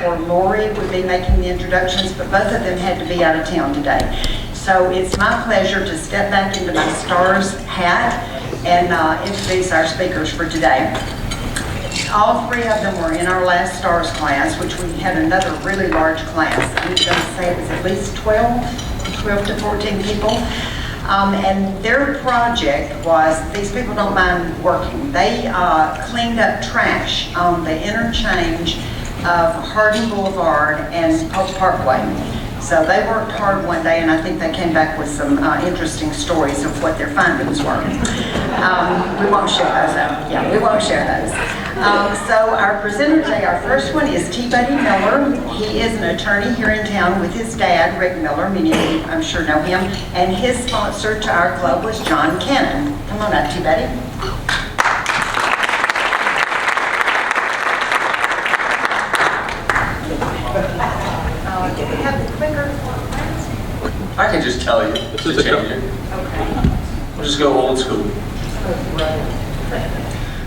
or Lori would be making the introductions, but both of them had to be out of town today. So it's my pleasure to step back into my STARS hat and introduce our speakers for today. All three of them were in our last STARS class, which we had another really large class. I'm going to say it was at least 12 to 14 people. And their project was, these people don't mind working, they cleaned up trash on the interchange of Hardin Boulevard and Pope Parkway. So they worked hard one day, and I think they came back with some interesting stories of what their findings were. We won't share those though. Yeah, we won't share those. So our presenter today, our first one is T. Buddy Miller. He is an attorney here in town with his dad, Rick Miller. Many of you, I'm sure, know him. And his sponsor to our club was John Cannon. Come on up, T. Buddy. Do we have the clicker? I can just tell you to change it. Okay. We'll just go old school.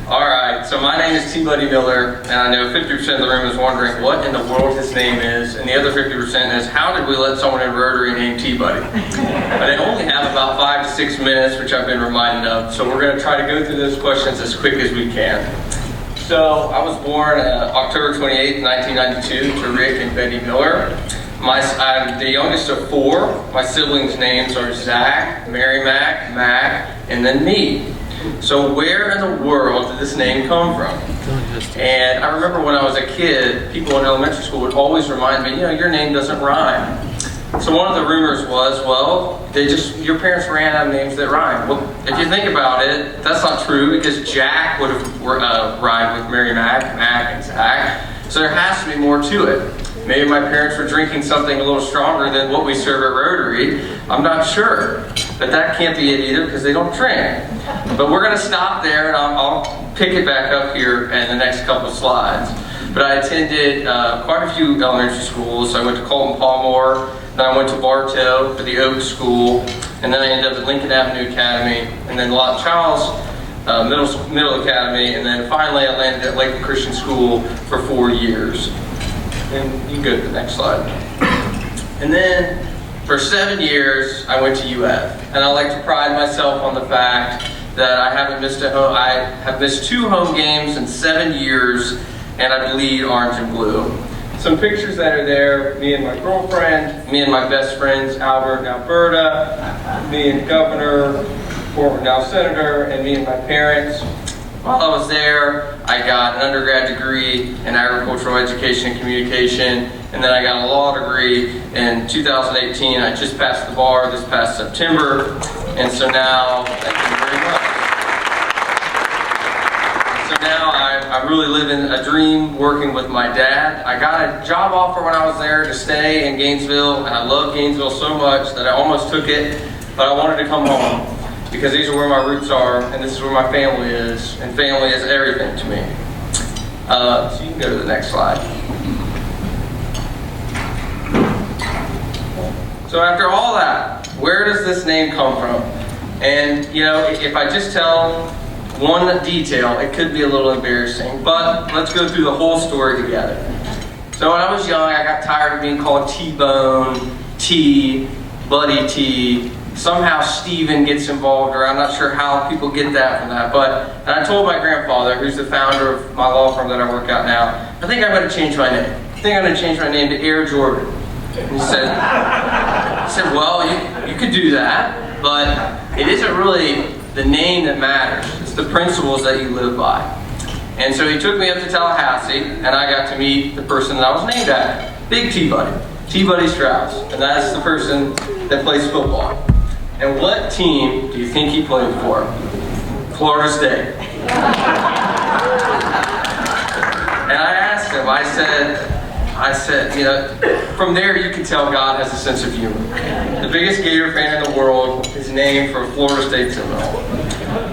Alright, so my name is T. Buddy Miller, and I know 50% of the room is wondering what in the world his name is, and the other 50% is, how did we let someone in Rotary named T. Buddy? But I only have about 5 to 6 minutes, which I've been reminded of, so we're going to try to go through those questions as quick as we can. So, I was born October 28, 1992 to Rick and Betty Miller. I'm the youngest of 4. My siblings' names are Zach, Mary Mac, Mac, and then me. So where in the world did this name come from? And I remember when I was a kid, people in elementary school would always remind me, you know, your name doesn't rhyme. So one of the rumors was, well, your parents ran out of names that rhyme. Well, if you think about it, that's not true, because Jack would have rhymed with Mary Mac, Mac, and Zach. So there has to be more to it. Maybe my parents were drinking something a little stronger than what we serve at Rotary. I'm not sure. But that can't be it either, because they don't drink. But we're going to stop there, and I'll pick it back up here in the next couple of slides. But I attended quite a few elementary schools. I went to Colton Palmore, then I went to Bartow for the Oak School, and then I ended up at Lincoln Avenue Academy, and then Lawton Childs Middle Academy, and then finally I landed at Lakeland Christian School for 4 years. And you can go to the next slide. And then for 7 years, I went to UF. And I like to pride myself on the fact that I have missed 2 home games in 7 years, and I bleed orange and blue. Some pictures that are there, me and my girlfriend, me and my best friends, Albert and Alberta, me and Governor, former now Senator, and me and my parents. While I was there, I got an undergrad degree in agricultural education and communication, and then I got a law degree in 2018. I just passed the bar this past September, and so now, thank you very much. So now I'm really living a dream working with my dad. I got a job offer when I was there to stay in Gainesville, and I love Gainesville so much that I almost took it, but I wanted to come home, because these are where my roots are, and this is where my family is, and family is everything to me. So you can go to the next slide. So after all that, where does this name come from? And, you know, if I just tell one detail, it could be a little embarrassing, but let's go through the whole story together. So when I was young, I got tired of being called T-Bone, T, Buddy T. Somehow Steven gets involved, or I'm not sure how people get that from that. And I told my grandfather, who's the founder of my law firm that I work out now, I think I'm going to change my name. I think I'm going to change my name to Air Jordan. And he said, well, you could do that, but it isn't really the name that matters. It's the principles that you live by. And so he took me up to Tallahassee, and I got to meet the person that I was named after, Big T-Buddy, T-Buddy Strauss. And that's the person that plays football. And what team do you think he played for? Florida State. And I asked him, I said, you know, from there you can tell God has a sense of humor. The biggest Gator fan in the world is named for Florida State Seminole.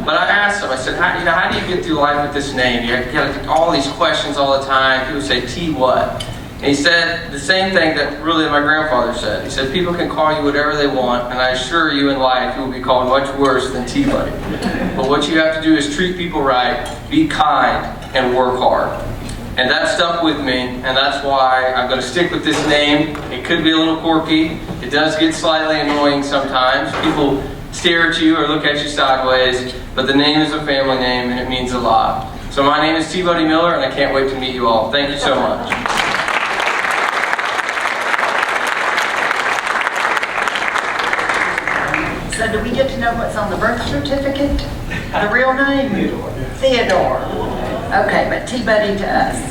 But I asked him, I said, how do you get through life with this name? You got all these questions all the time. People say, T what? And he said the same thing that really my grandfather said. He said, people can call you whatever they want, and I assure you in life you will be called much worse than T-Buddy. But what you have to do is treat people right, be kind, and work hard. And that stuck with me, and that's why I'm going to stick with this name. It could be a little quirky. It does get slightly annoying sometimes. People stare at you or look at you sideways, but the name is a family name and it means a lot. So my name is T. Buddy Miller, and I can't wait to meet you all. Thank you so much. So do we get to know what's on the birth certificate? The real name? Theodore. Okay, but T-Buddy to us.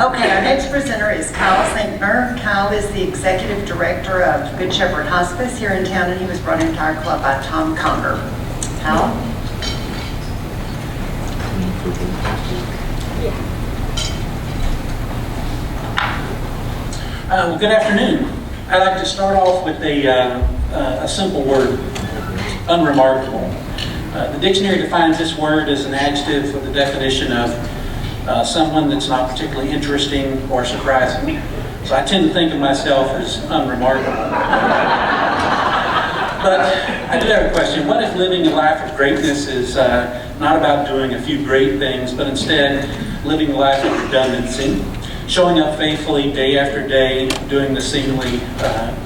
Okay, our next presenter is Kyle Zenkner. Kyle is the Executive Director of Good Shepherd Hospice here in town, and he was brought into our club by Tom Conger. Kyle? Well, good afternoon. I'd like to start off with a simple word, unremarkable. The dictionary defines this word as an adjective with the definition of someone that's not particularly interesting or surprising. So I tend to think of myself as unremarkable. But I do have a question. What if living a life of greatness is not about doing a few great things, but instead living a life of redundancy, showing up faithfully day after day, doing the seemingly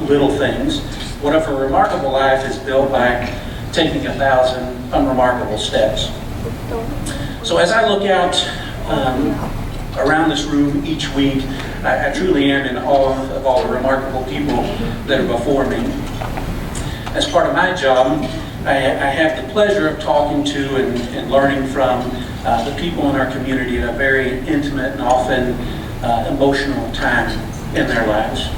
little things? What if a remarkable life is built by taking 1,000 unremarkable steps? So as I look out around this room each week, I truly am in awe of all the remarkable people that are before me. As part of my job, I have the pleasure of talking to and learning from the people in our community at a very intimate and often emotional time in their lives.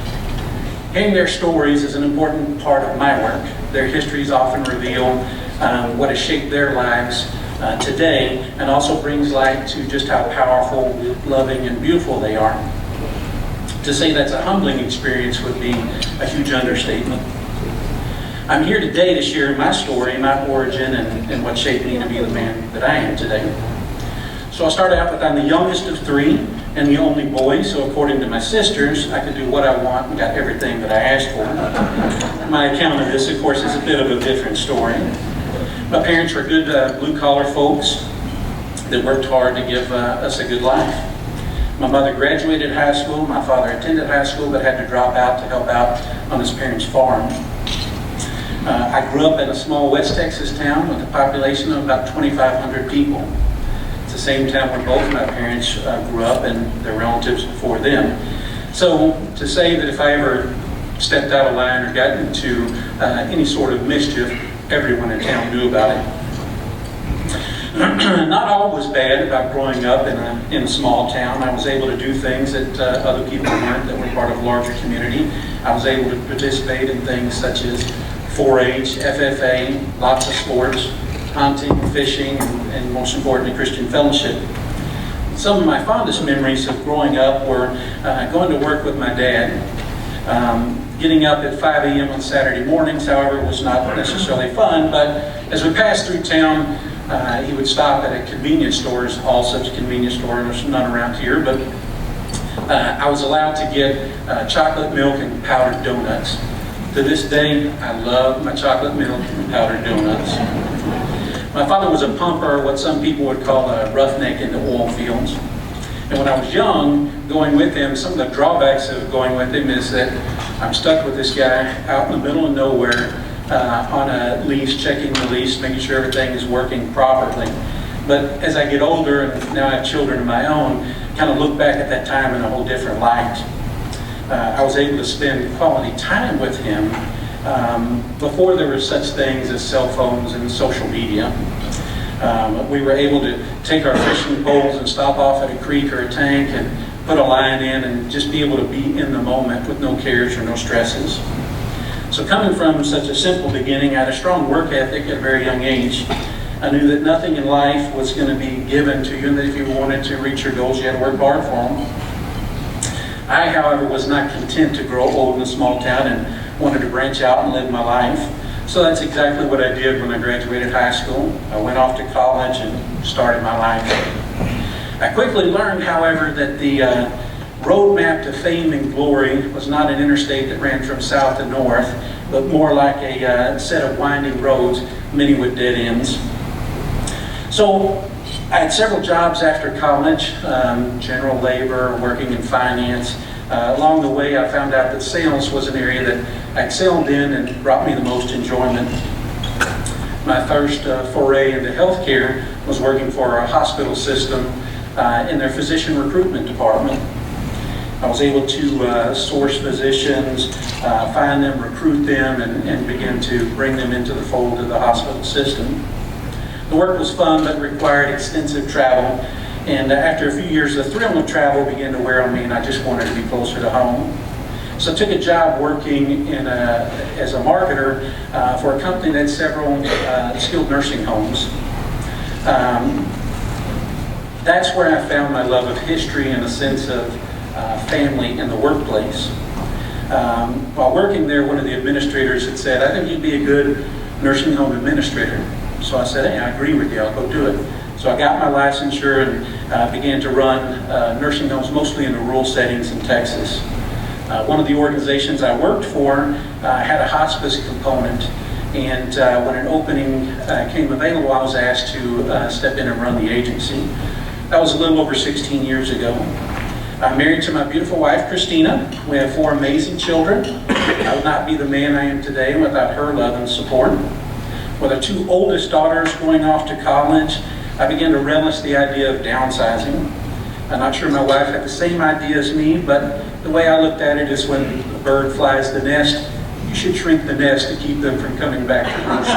Hearing their stories is an important part of my work. Their histories often reveal what has shaped their lives today, and also brings light to just how powerful, loving, and beautiful they are. To say that's a humbling experience would be a huge understatement. I'm here today to share my story, my origin, and what shaped me to be the man that I am today. So I'll start out with I'm the youngest of three and the only boy, so according to my sisters, I could do what I want and got everything that I asked for. My account of this, of course, is a bit of a different story. My parents were good blue-collar folks that worked hard to give us a good life. My mother graduated high school, my father attended high school but had to drop out to help out on his parents' farm. I grew up in a small West Texas town with a population of about 2,500 people. It's the same town where both my parents grew up and their relatives before them. So to say that if I ever stepped out of line or got into any sort of mischief, everyone in town knew about it. Not all was bad about growing up in a small town. I was able to do things that other people weren't that were part of a larger community. I was able to participate in things such as 4-H, FFA, lots of sports, hunting, fishing, and most importantly, Christian fellowship. Some of my fondest memories of growing up were going to work with my dad. Getting up at 5 a.m. on Saturday mornings, however, was not necessarily fun, but as we passed through town, he would stop at a convenience store, all such convenience store, there's none around here, but I was allowed to get chocolate milk and powdered donuts. To this day, I love my chocolate milk and powdered donuts. My father was a pumper, what some people would call a roughneck in the oil fields. And when I was young, going with him, some of the drawbacks of going with him is that I'm stuck with this guy out in the middle of nowhere on a lease, checking the lease, making sure everything is working properly. But as I get older and now I have children of my own, kind of look back at that time in a whole different light. I was able to spend quality time with him before there were such things as cell phones and social media. We were able to take our fishing poles and stop off at a creek or a tank and put a line in and just be able to be in the moment with no cares or no stresses. So coming from such a simple beginning, I had a strong work ethic at a very young age. I knew that nothing in life was going to be given to you, and that if you wanted to reach your goals, you had to work hard for them. I, however, was not content to grow old in a small town and wanted to branch out and live my life. So that's exactly what I did when I graduated high school. I went off to college and started my life. I quickly learned, however, that the roadmap to fame and glory was not an interstate that ran from south to north, but more like a set of winding roads, many with dead ends. So I had several jobs after college, general labor, working in finance. Along the way, I found out that sales was an area that I excelled in and brought me the most enjoyment. My first foray into healthcare was working for a hospital system in their physician recruitment department. I was able to source physicians, find them, recruit them, and begin to bring them into the fold of the hospital system. The work was fun, but required extensive travel. And after a few years, the thrill of travel began to wear on me, and I just wanted to be closer to home. So I took a job working as a marketer for a company that had several skilled nursing homes. That's where I found my love of history and a sense of family in the workplace. While working there, one of the administrators had said, "I think you'd be a good nursing home administrator." So I said, "Hey, I agree with you, I'll go do it." So I got my licensure and began to run nursing homes, mostly in the rural settings in Texas. One of the organizations I worked for had a hospice component, and when an opening came available, I was asked to step in and run the agency. That was a little over 16 years ago. I'm married to my beautiful wife, Christina. We have 4 amazing children. I would not be the man I am today without her love and support. With our 2 oldest daughters going off to college, I began to relish the idea of downsizing. I'm not sure my wife had the same idea as me, but the way I looked at it is when a bird flies the nest, you should shrink the nest to keep them from coming back to roost.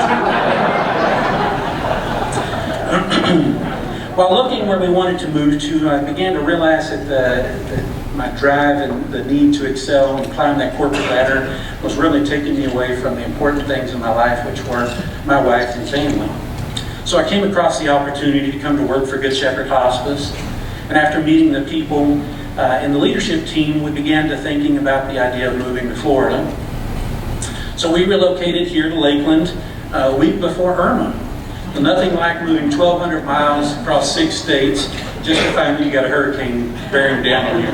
While looking where we wanted to move to, I began to realize that my drive and the need to excel and climb that corporate ladder was really taking me away from the important things in my life, which were my wife and family. So I came across the opportunity to come to work for Good Shepherd Hospice. And after meeting the people in the leadership team, we began to thinking about the idea of moving to Florida. So we relocated here to Lakeland a week before Irma. And nothing like moving 1,200 miles across 6 states just to find that you got a hurricane bearing down on you.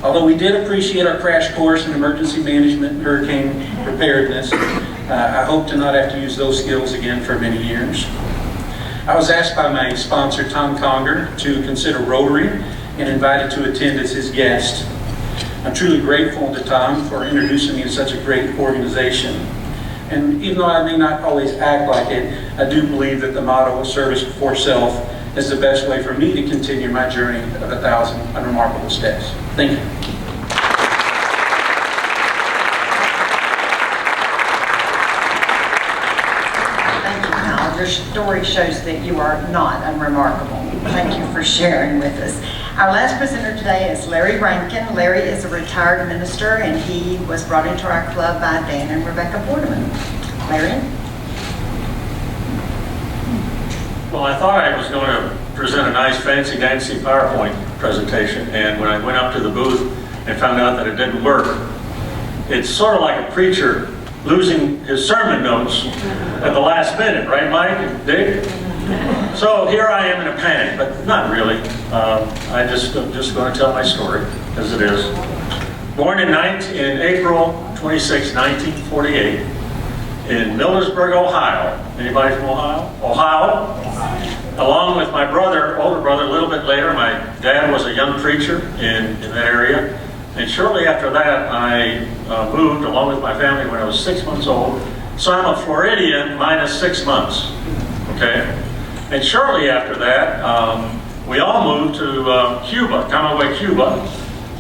Although we did appreciate our crash course in emergency management and hurricane preparedness, I hope to not have to use those skills again for many years. I was asked by my sponsor, Tom Conger, to consider Rotary and invited to attend as his guest. I'm truly grateful to Tom for introducing me to such a great organization. And even though I may not always act like it, I do believe that the motto of service before self is the best way for me to continue my journey of 1,000 unremarkable steps. Thank you. Thank you, Kyle. Your story shows that you are not unremarkable. Thank you for sharing with us. Our last presenter today is Larry Rankin. Larry is a retired minister, and he was brought into our club by Dan and Rebecca Boardman. Larry? Well, I thought I was going to present a nice fancy dancy PowerPoint presentation, and when I went up to the booth and found out that it didn't work, it's sort of like a preacher losing his sermon notes at the last minute, right, Mike and Dick? So here I am in a panic, but not really. I'm just going to tell my story as it is. Born in April 26, 1948, in Millersburg, Ohio. Anybody from Ohio? Ohio. Along with my brother, older brother, a little bit later. My dad was a young preacher in that area. And shortly after that, I moved along with my family when I was 6 months old. So I'm a Floridian minus 6 months. Okay? And shortly after that, we all moved to Cuba, Camagüey, Cuba.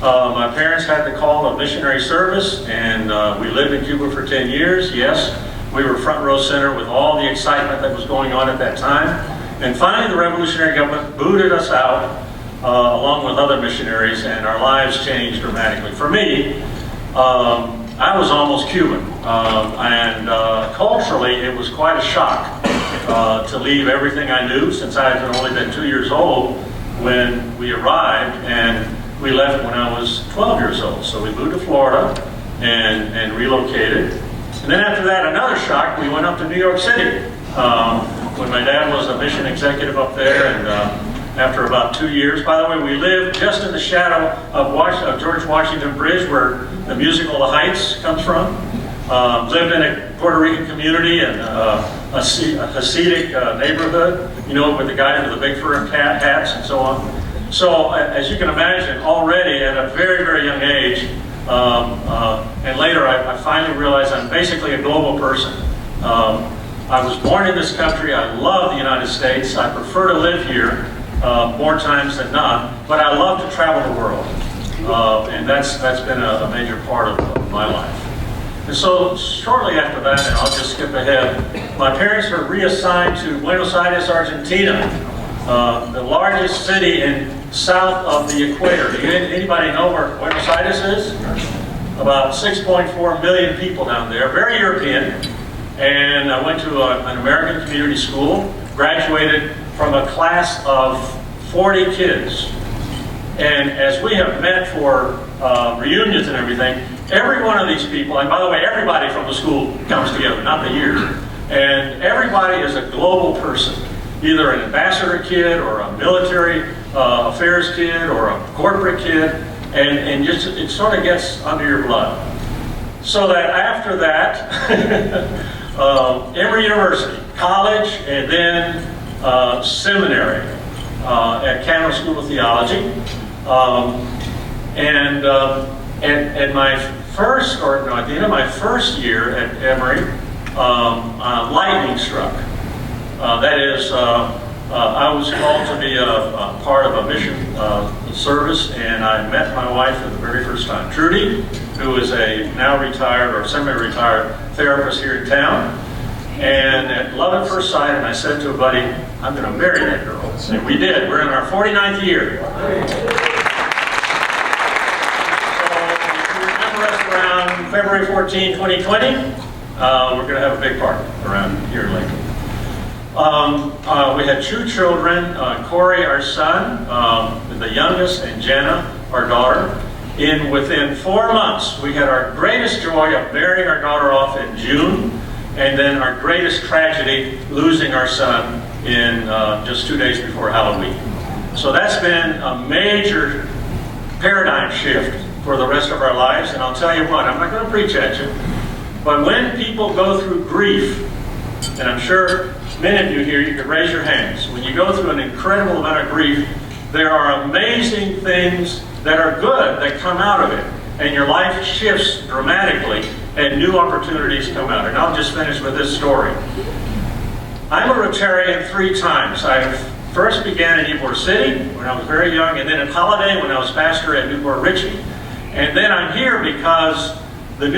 My parents had the call of missionary service, and we lived in Cuba for 10 years. Yes, we were front row center with all the excitement that was going on at that time. And finally, the revolutionary government booted us out, along with other missionaries, and our lives changed dramatically. For me, I was almost Cuban, and culturally, it was quite a shock to leave everything I knew, since I had only been 2 years old when we arrived, and we left when I was 12 years old. So we moved to Florida and relocated. And then after that, another shock, we went up to New York City when my dad was a mission executive up there, and after about 2 years, by the way, we lived just in the shadow of George Washington Bridge, where the musical The Heights comes from. Lived in a Puerto Rican community and a Hasidic neighborhood. you know, with the guys with the big fur hats and so on. So as you can imagine, already at a very, very young age, and later I finally realized I'm basically a global person. I was born in this country. I love the United States. I prefer to live here more times than not, but I love to travel the world. And that's been a major part of my life. And so shortly after that, and I'll just skip ahead, my parents were reassigned to Buenos Aires, Argentina, the largest city in south of the equator. Do anybody know where Buenos Aires is? About 6.4 million people down there, very European. And I went to an American community school, graduated from a class of 40 kids. And as we have met for reunions and everything, every one of these people, and by the way, everybody from the school comes together, not the years, and everybody is a global person, either an ambassador kid or a military affairs kid or a corporate kid, and just it sort of gets under your blood. So that after that, Emory University, college, and then seminary at Campbell School of Theology. And my first, or no, at the end of my first year at Emory, lightning struck. That is, I was called to be a part of a mission service, and I met my wife for the very first time, Trudy, who is a now retired or semi-retired therapist here in town. And at love at first sight, and I said to a buddy, I'm going to marry that girl. And we did. We're in our 49th year. Around February 14, 2020, we're going to have a big party around here in Lincoln. We had 2 children, Corey, our son, the youngest, and Jenna, our daughter. Within 4 months, we had our greatest joy of marrying our daughter off in June, and then our greatest tragedy, losing our son in just 2 days before Halloween. So that's been a major paradigm shift for the rest of our lives. And I'll tell you what, I'm not going to preach at you, but when people go through grief, and I'm sure many of you here, you could raise your hands. When you go through an incredible amount of grief, there are amazing things that are good that come out of it. And your life shifts dramatically, and new opportunities come out. And I'll just finish with this story. I'm a Rotarian 3 times. I first began in Ybor City when I was very young, and then at Holiday when I was pastor at Newport Richie. And then I'm here because the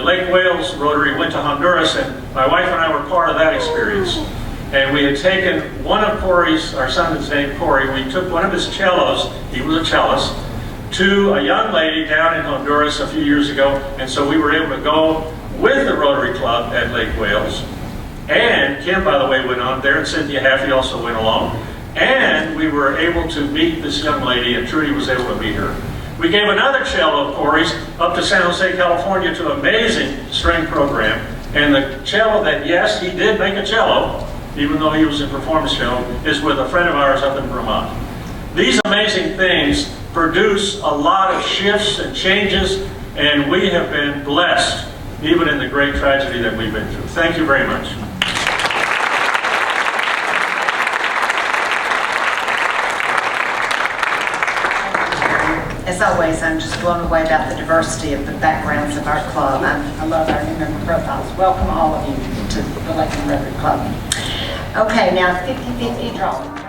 Lake Wales Rotary went to Honduras, and my wife and I were part of that experience. And we had taken one of Corey's, our son is named Corey, we took one of his cellos, he was a cellist, to a young lady down in Honduras a few years ago. And so we were able to go with the Rotary Club at Lake Wales. And Kim, by the way, went on there, and Cynthia Haffey also went along. And we were able to meet this young lady, and Trudy was able to meet her. We gave another cello of Corey's up to San Jose, California, to an amazing string program. And the cello that, yes, he did make a cello, even though he was in performance cello, is with a friend of ours up in Vermont. These amazing things produce a lot of shifts and changes, and we have been blessed, even in the great tragedy that we've been through. Thank you very much. As always, I'm just blown away about the diversity of the backgrounds of our club. I love our new member profiles. Welcome all of you to the Lincoln Rotary Club. Okay, now 50-50 drawing.